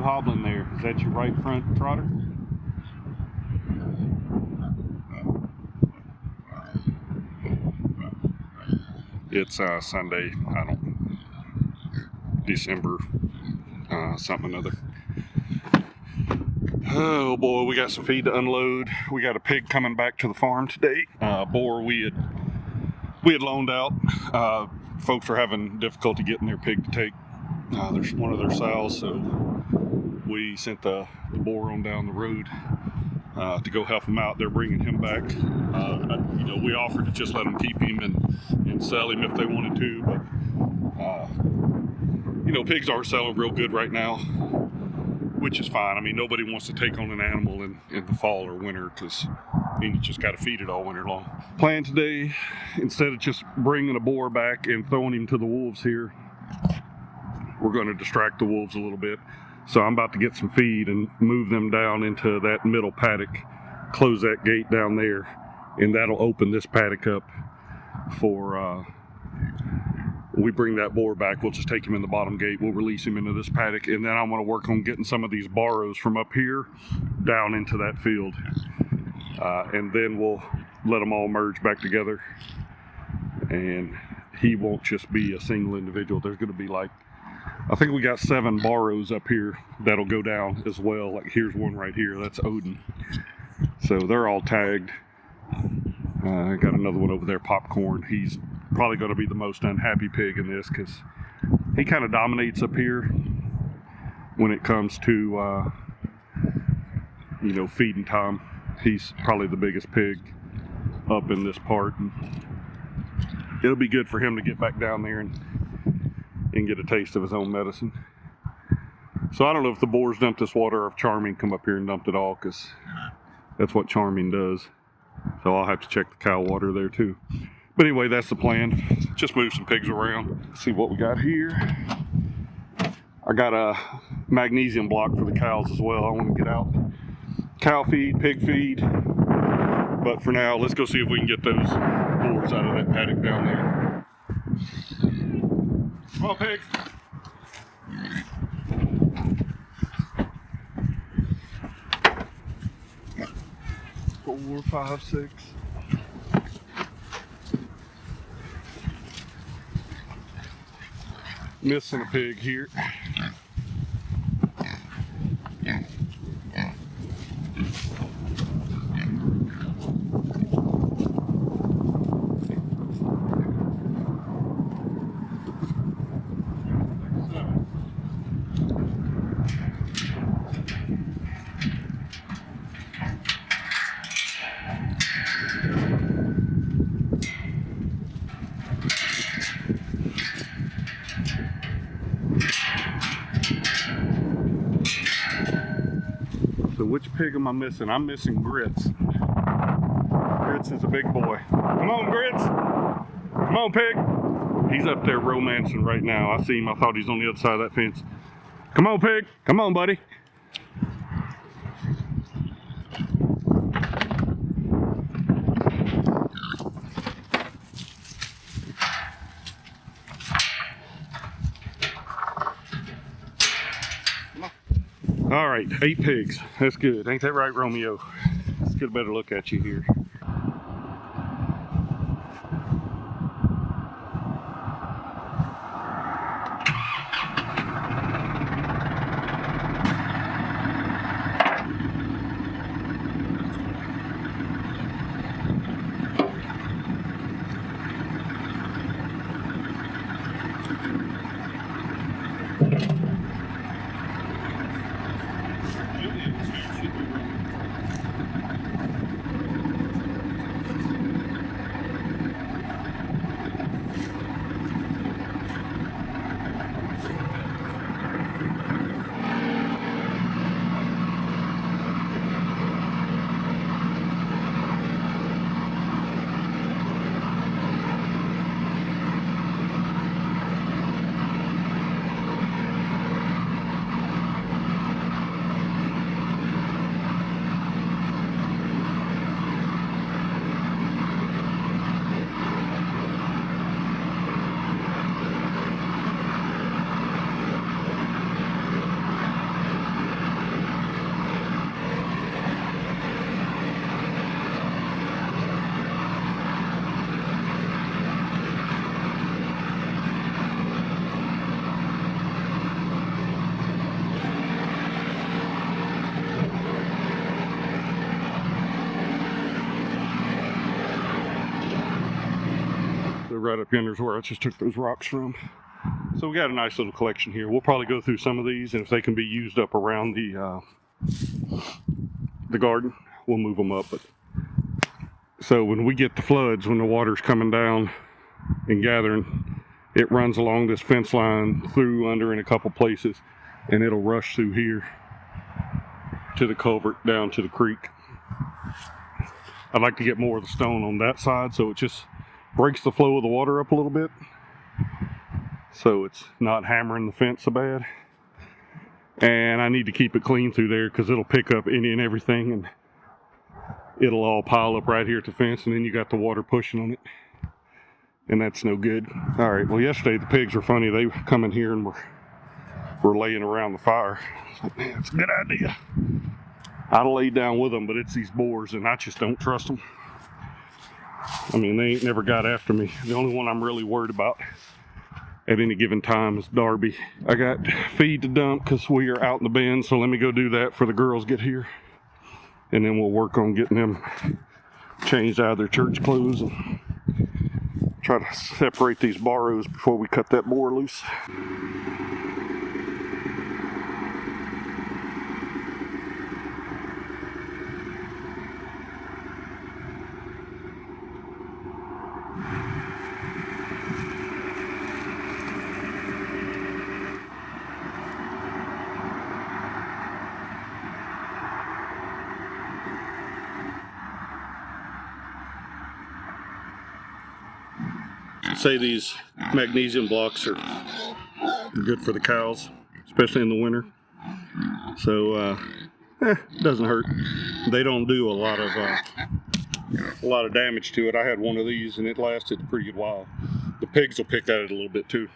hobbling there? Is that your right front trotter? It's Sunday, December something or other. Oh boy, we got some feed to unload. We got a pig coming back to the farm today. Boar we had loaned out. Folks are having difficulty getting their pig to take. There's one of their sows, so we sent the boar on down the road to go help him out. They're bringing him back. We offered to just let them keep him and sell him if they wanted to, but pigs aren't selling real good right now, which is fine. I mean, nobody wants to take on an animal in the fall or winter because you just got to feed it all winter long. Plan today, instead of just bringing a boar back and throwing him to the wolves here, we're going to distract the wolves a little bit. So I'm about to get some feed and move them down into that middle paddock, close that gate down there, and that'll open this paddock up for when we bring that boar back. We'll just take him in the bottom gate, we'll release him into this paddock, and then I want to work on getting some of these barrows from up here down into that field, and then we'll let them all merge back together, and he won't just be a single individual. There's going to be I think we got 7 barrows up here that'll go down as well. Like here's one right here, that's Odin. So they're all tagged. I got another one over there, Popcorn. He's probably going to be the most unhappy pig in this because he kind of dominates up here when it comes to feeding time. He's probably the biggest pig up in this part, and it'll be good for him to get back down there and get a taste of his own medicine. So I don't know if the boars dumped this water or if Charming come up here and dumped it all, because that's what Charming does. So I'll have to check the cow water there too. But anyway, that's the plan. Just move some pigs around. Let's see what we got here. I got a magnesium block for the cows as well. I want to get out cow feed, pig feed. But for now, let's go see if we can get those boars out of that paddock down there. Come on, pig. 4, 5, 6. Missing a pig here. So which pig am I missing? I'm missing Grits. Grits is a big boy. Come on, Grits. Come on, pig. He's up there romancing right now. I see him. I thought he's on the other side of that fence. Come on, pig. Come on, buddy. All right, 8 pigs. That's good. Ain't that right, Romeo? Let's get a better look at you here. right up yonder is where I just took those rocks from. So we got a nice little collection here. We'll probably go through some of these, and if they can be used up around the garden, we'll move them up. But so when we get the floods, when the water's coming down and gathering, it runs along this fence line through under in a couple places, and it'll rush through here to the culvert down to the creek. I'd like to get more of the stone on that side so it just breaks the flow of the water up a little bit, so it's not hammering the fence so bad. And I need to keep it clean through there because it'll pick up any and everything, and it'll all pile up right here at the fence, and then you got the water pushing on it, and that's no good. All right, well, yesterday the pigs were funny. They come in here and were laying around the fire. I was like, man, it's a good idea. I'd have laid down with them, but it's these boars, and I just don't trust them. I mean, they ain't never got after me. The only one I'm really worried about at any given time is Darby. I got feed to dump because we are out in the bend, so let me go do that before the girls get here. And then we'll work on getting them changed out of their church clothes and try to separate these barrows before we cut that boar loose. Say these magnesium blocks are good for the cows, especially in the winter. So it doesn't hurt. They don't do a lot of damage to it. I had one of these and it lasted a pretty good while. The pigs will pick at it a little bit too.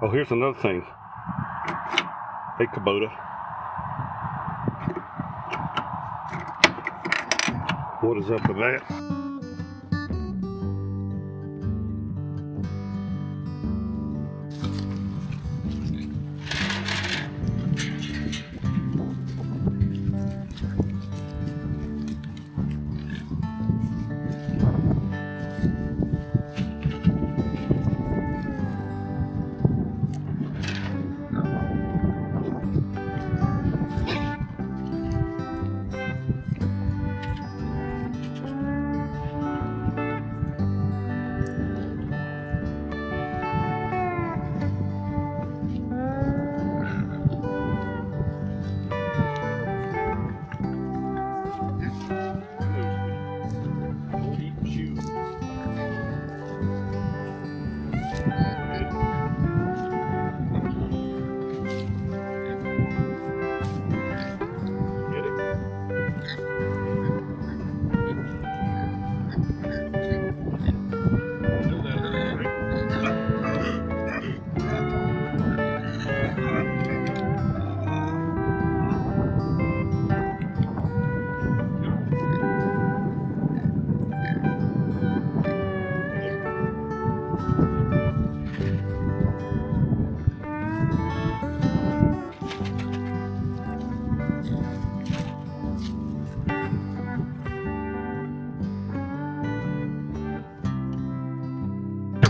Oh, here's another thing. Hey, Kubota. What is up with that?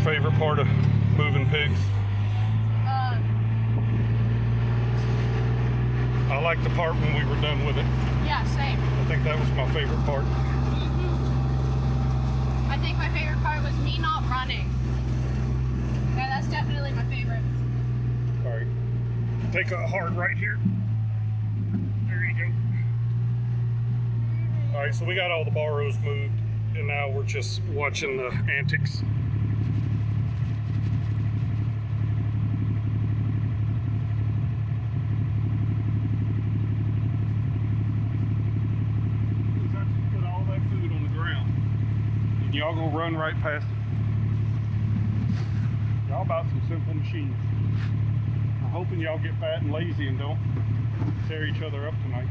Favorite part of moving pigs? I like the part when we were done with it. Yeah, same. I think that was my favorite part. I think my favorite part was me not running. Yeah, that's definitely my favorite. All right, take a hard right here. There you go. All right, so we got all the barrows moved, and now we're just watching the antics. y'all gonna run right past it. Y'all about some simple machines. I'm hoping y'all get fat and lazy and don't tear each other up tonight.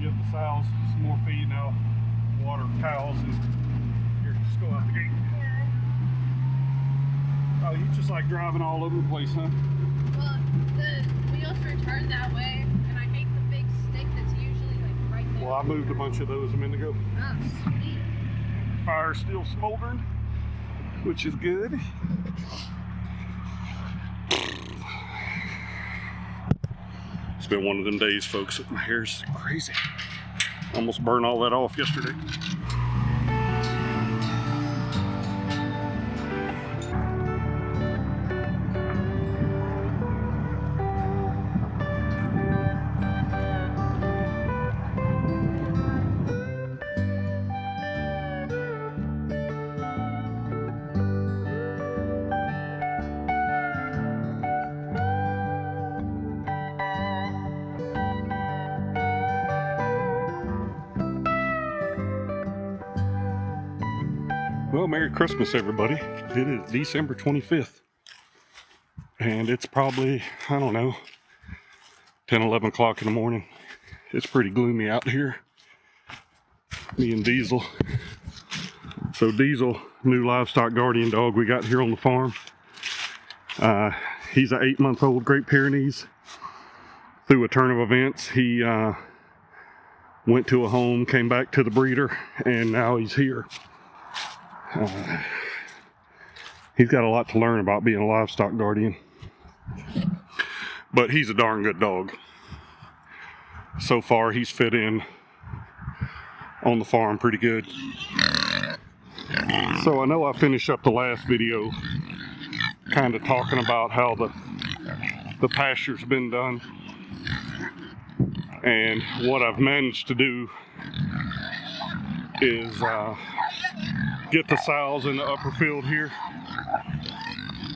Give the sows some more feed now, water cows, and here, just go out the gate. Oh, you just like driving all over the place, huh? Well, the wheels were turned that way, and I hate the big stick that's usually like right there. Well, I moved a bunch of those a minute ago. Oh, sweet. Fire's still smoldering, which is good. It's been one of them days, folks. My hair's crazy. Almost burned all that off yesterday. Well, Merry Christmas, everybody. It is December 25th. And it's probably, I don't know, 10, 11 o'clock in the morning. It's pretty gloomy out here. Me and Diesel. So Diesel, new livestock guardian dog we got here on the farm. He's an 8-month-old Great Pyrenees. Through a turn of events, he went to a home, came back to the breeder, and now he's here. He's got a lot to learn about being a livestock guardian, but he's a darn good dog. So far he's fit in on the farm pretty good. So I know I finished up the last video kind of talking about how the pasture's been done, and what I've managed to do is get the sows in the upper field here.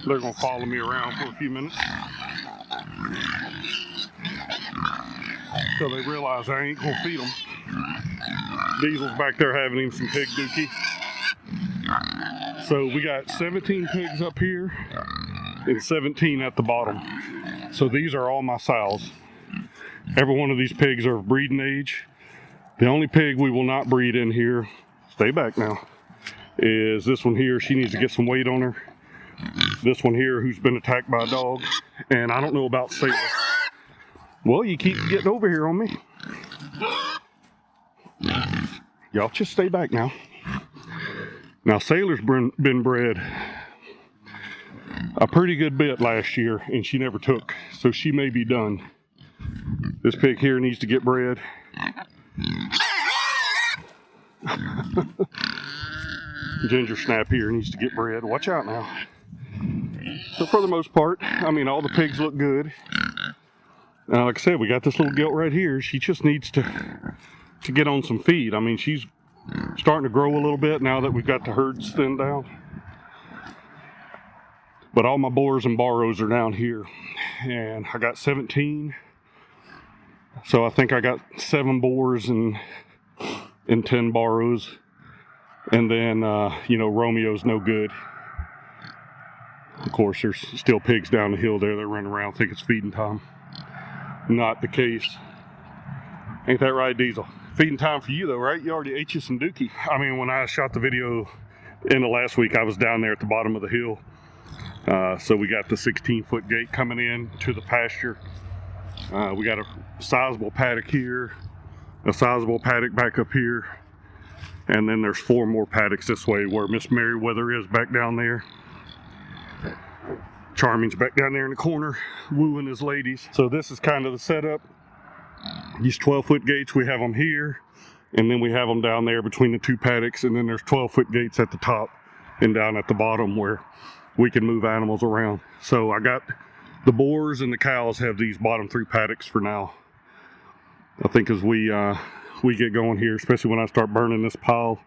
They're gonna follow me around for a few minutes till they realize I ain't gonna feed them. Diesel's back there having him some pig dookie. So we got 17 pigs up here and 17 at the bottom. So these are all my sows. Every one of these pigs are of breeding age. The only pig we will not breed in here, stay back now, is this one here. She needs to get some weight on her. This one here who's been attacked by a dog. And I don't know about Sailor. Well, you keep getting over here on me. Y'all just stay back now. Now Sailor's been bred a pretty good bit last year and she never took. So she may be done. This pig here needs to get bred. Ginger Snap here needs to get bred. Watch out now. So for the most part, I mean, all the pigs look good. Like I said, we got this little gilt right here. She just needs to get on some feed. I mean, she's starting to grow a little bit now that we've got the herds thinned down. But all my boars and barrows are down here. And I got 17. So I think I got 7 boars and 10 barrows. And then, you know, Romeo's no good. Of course, there's still pigs down the hill there that run around, think it's feeding time. Not the case. Ain't that right, Diesel? Feeding time for you though, right? You already ate you some dookie. I mean, when I shot the video in the last week, I was down there at the bottom of the hill. So we got the 16-foot gate coming in to the pasture. We got a sizable paddock here, a sizable paddock back up here. And then there's 4 more paddocks this way where Miss Merriweather is back down there. Charming's back down there in the corner wooing his ladies. So this is kind of the setup. These 12-foot gates, we have them here. And then we have them down there between the 2 paddocks. And then there's 12-foot gates at the top and down at the bottom where we can move animals around. So I got the boars and the cows have these bottom 3 paddocks for now. I think as we get going here, especially when I start burning this pile,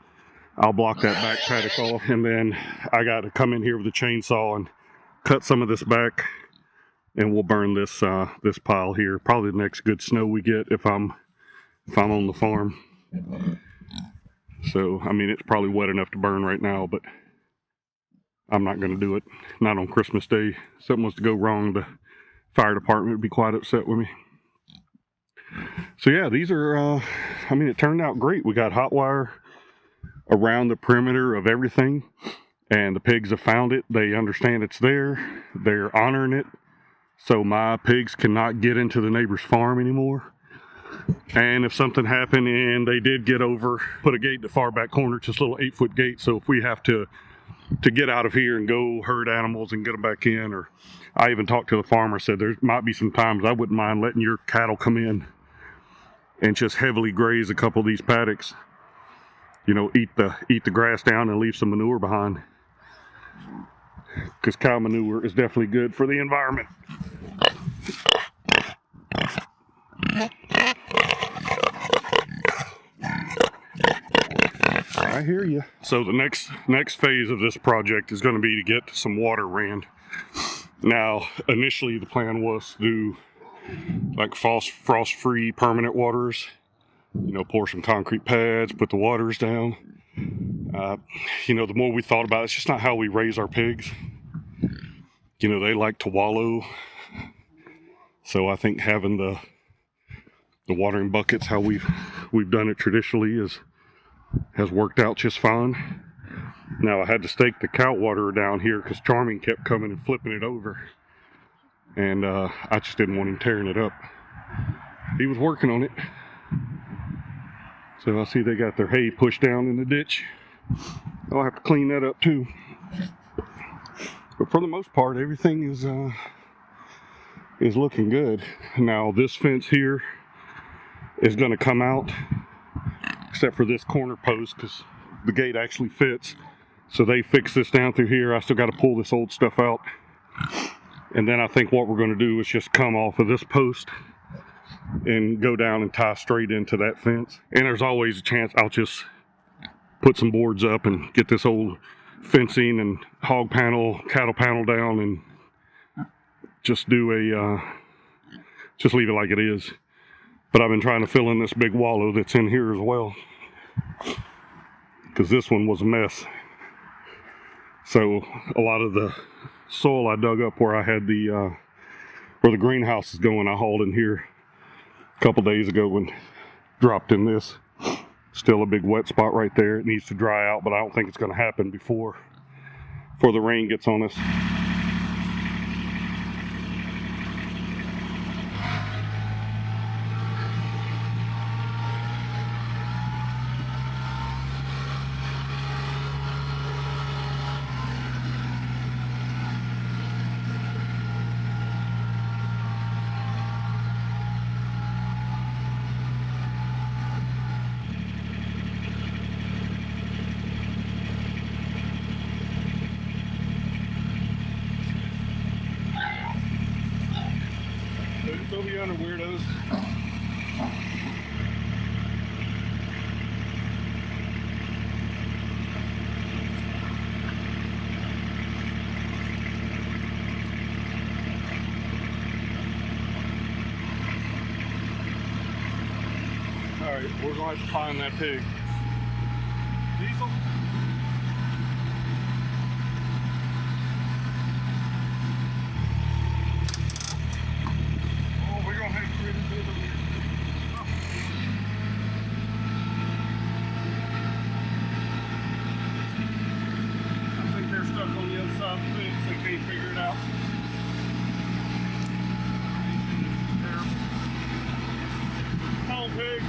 I'll block that back paddock off, and then I got to come in here with a chainsaw and cut some of this back, and we'll burn this this pile here. Probably the next good snow we get if I'm on the farm. So, I mean, it's probably wet enough to burn right now, but I'm not going to do it. Not on Christmas Day. Something was to go wrong, the fire department would be quite upset with me. So yeah, these are, I mean, it turned out great. We got hot wire around the perimeter of everything, and the pigs have found it. They understand it's there. They're honoring it. So my pigs cannot get into the neighbor's farm anymore. And if something happened and they did get over, put a gate in the far back corner, just a little 8-foot gate. So if we have to get out of here and go herd animals and get them back in, or I even talked to the farmer, said there might be some times I wouldn't mind letting your cattle come in and just heavily graze a couple of these paddocks. You know, eat the grass down and leave some manure behind. Because cow manure is definitely good for the environment. I hear you. So the next phase of this project is going to be to get some water ran. Now, initially the plan was to do like frost-free permanent waters. You know, pour some concrete pads, put the waters down. You know, the more we thought about it, it's just not how we raise our pigs. You know, they like to wallow. So I think having the watering buckets, how we've done it traditionally, has worked out just fine. Now I had to stake the cow waterer down here because Charming kept coming and flipping it over. And I just didn't want him tearing it up. He was working on it. So I see they got their hay pushed down in the ditch. I'll have to clean that up too. But for the most part, everything is looking good. Now this fence here is going to come out, except for this corner post, because the gate actually fits. So they fixed this down through here. I still got to pull this old stuff out. And then I think what we're going to do is just come off of this post and go down and tie straight into that fence. And there's always a chance I'll just put some boards up and get this old fencing and hog panel, cattle panel down, and just do just leave it like it is. But I've been trying to fill in this big wallow that's in here as well, because this one was a mess. So a lot of the soil I dug up where I had where the greenhouse is going, I hauled in here a couple days ago and dropped in this. Still a big wet spot right there. It needs to dry out, but I don't think it's going to happen before the rain gets on us. Throw me under weirdos. Alright, we're going to have to find that pig. Diesel? Pigs.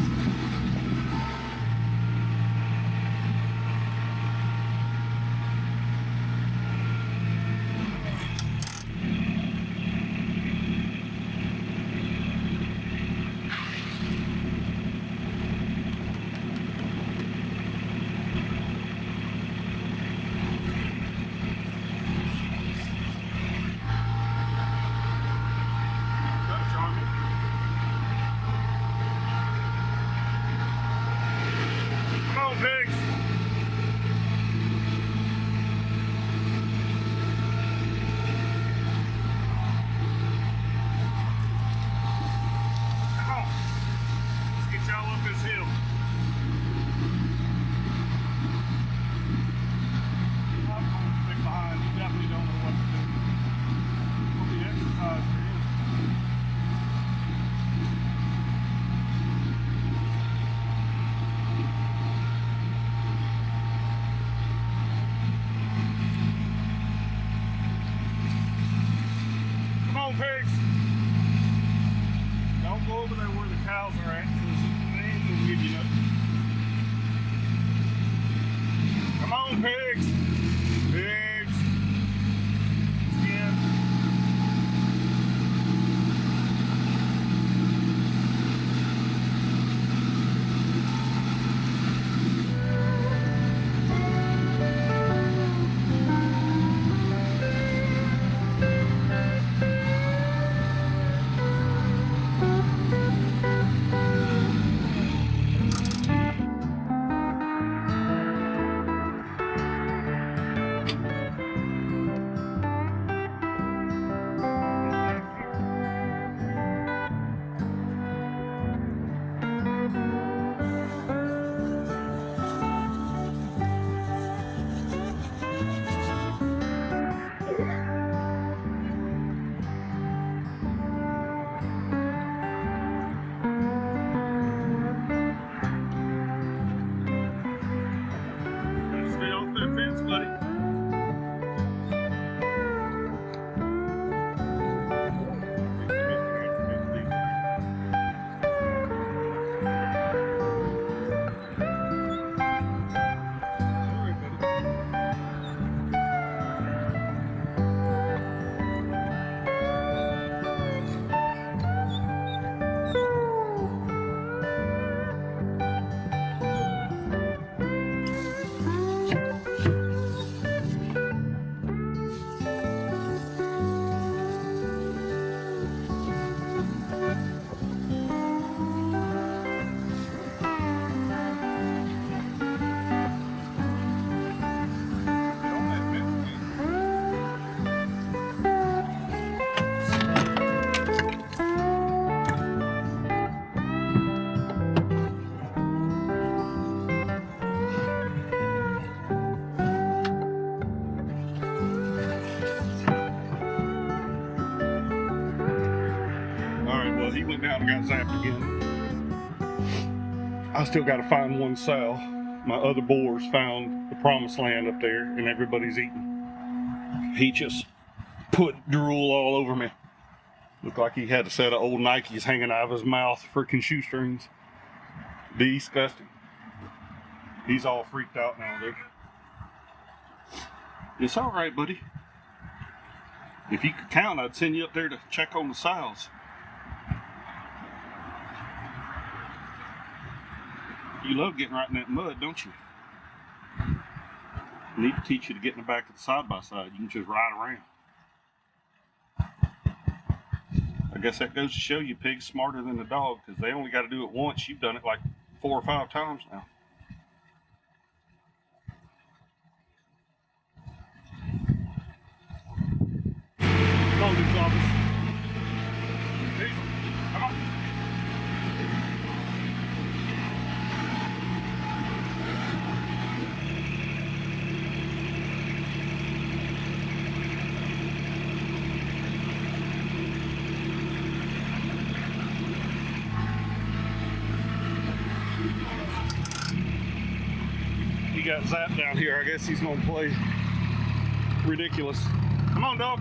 went down and got zapped again. I still got to find one sow. My other boars found the promised land up there, and everybody's eating. He just put drool all over me. Looked like he had a set of old Nikes hanging out of his mouth, freaking shoestrings. Disgusting. He's all freaked out now, dude. It's all right, buddy. If you could count, I'd send you up there to check on the sows. You love getting right in that mud, don't you? I need to teach you to get in the back of the side-by-side. You can just ride around. I guess that goes to show you pig's smarter than the dog, because they only got to do it once. You've done it like 4 or 5 times now. Come on, Diesel office. Diesel, come on. He got zapped down here. I guess he's gonna play ridiculous. Come on, dog.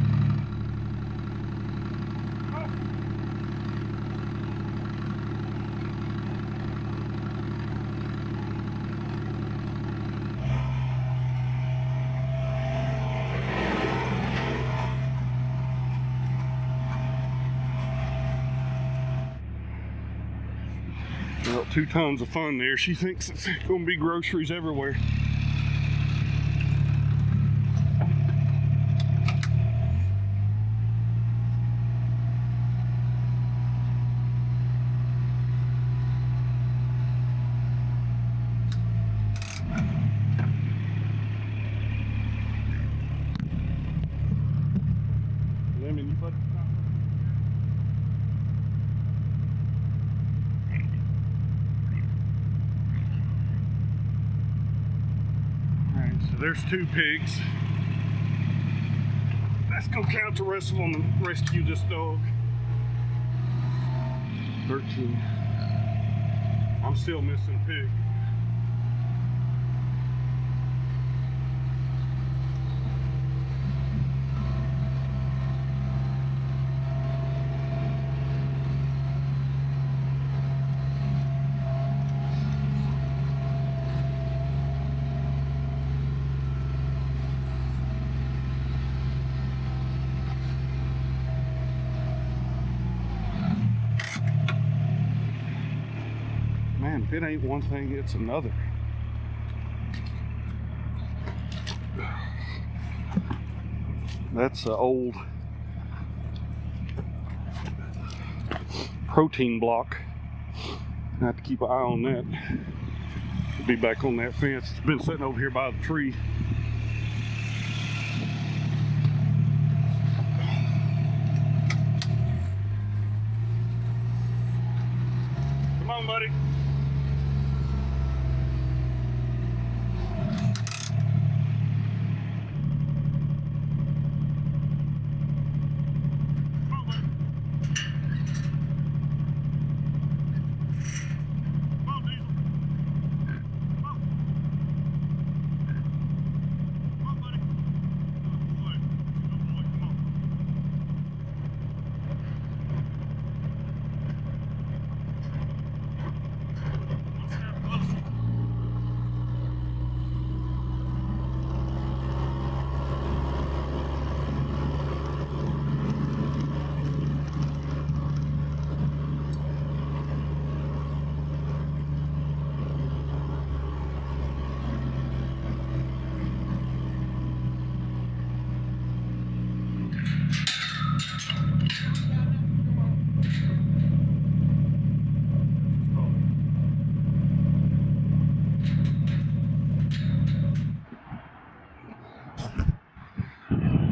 Well, 2 tons of fun there. She thinks it's going to be groceries everywhere. Lemon, you put it. So there's 2 pigs. Let's go count the rest of them and rescue this dog. 13. I'm still missing a pig. Man, if it ain't one thing, it's another. That's an old protein block. I have to keep an eye on that. It'll be back on that fence. It's been sitting over here by the tree. Come on, buddy.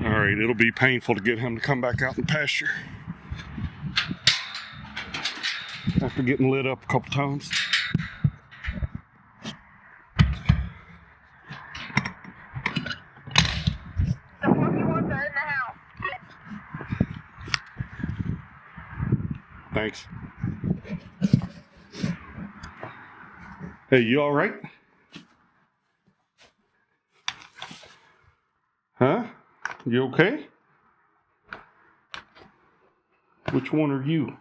Alright, it'll be painful to get him to come back out in the pasture after getting lit up a couple times. The monkey ones are in the house. Thanks. Hey, you all right? Huh? You okay? Which one are you?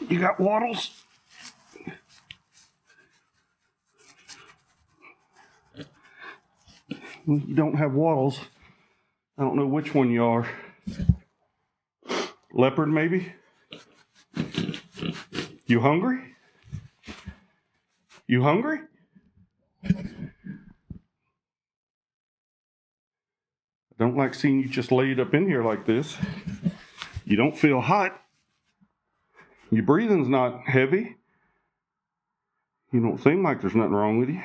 You got waddles? You don't have waddles. I don't know which one you are. Leopard, maybe? You hungry? You hungry? I don't like seeing you just laid up in here like this. You don't feel hot. Your breathing's not heavy. You don't seem like there's nothing wrong with you.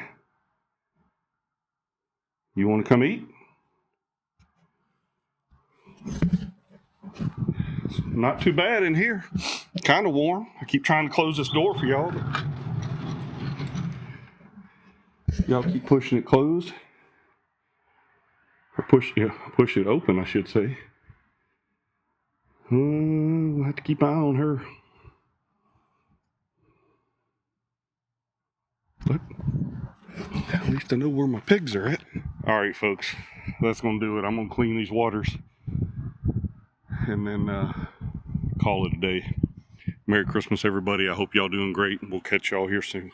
You want to come eat? It's not too bad in here. Kind of warm. I keep trying to close this door for y'all. Y'all keep pushing it closed. Or push it open, I should say. We'll have to keep an eye on her. But at least I know where my pigs are at. All right, folks, that's gonna do it. I'm gonna clean these waters and then call it a day. Merry Christmas, everybody. I hope y'all doing great. We'll catch y'all here soon.